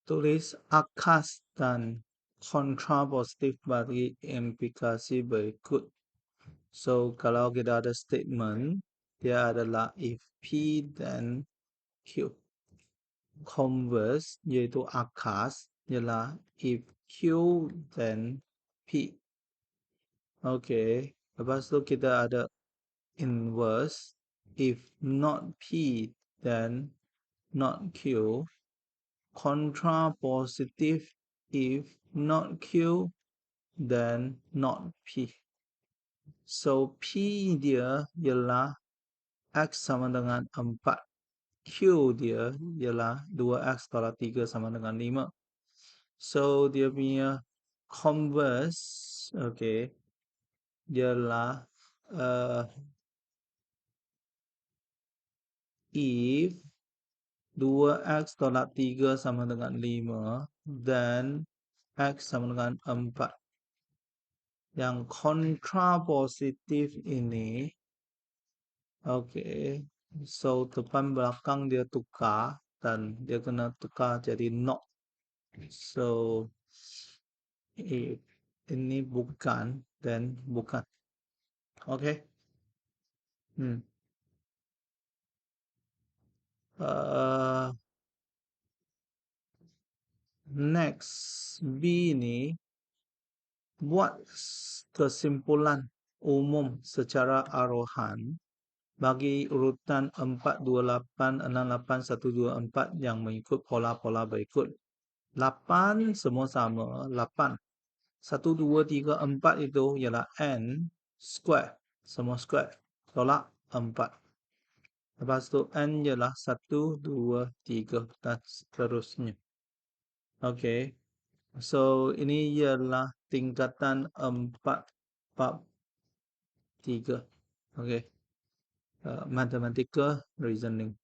Tulis akas dan kontrapositif bagi implikasi berikut. So, kalau kita ada statement, dia adalah if P then Q. Converse, iaitu akas, ialah if Q then P. Okay, lepas tu kita ada inverse, if not P then not Q. Contrapositive, if not Q then not P. So P dia ialah X sama dengan 4. Q dia ialah 2X tolak 3 sama dengan 5. So dia punya converse, okay, ialah if 2X tolak 3 sama dengan 5, then X sama dengan 4. Yang kontrapositif ini, okay, so depan belakang dia tukar dan dia kena tukar jadi not. So if ini bukan, then bukan. Okay. Next, B ni buat kesimpulan umum secara arohan bagi urutan 42868 124 yang mengikut pola-pola berikut. 8 semua sama, 8. 1, 2, 3, 4 itu ialah n square, semua square, tolak 4. Lepas tu n ialah 1, 2, 3 dan seterusnya. Okay. So, ini ialah tingkatan 4 bab 3. Okay. Mathematical reasoning.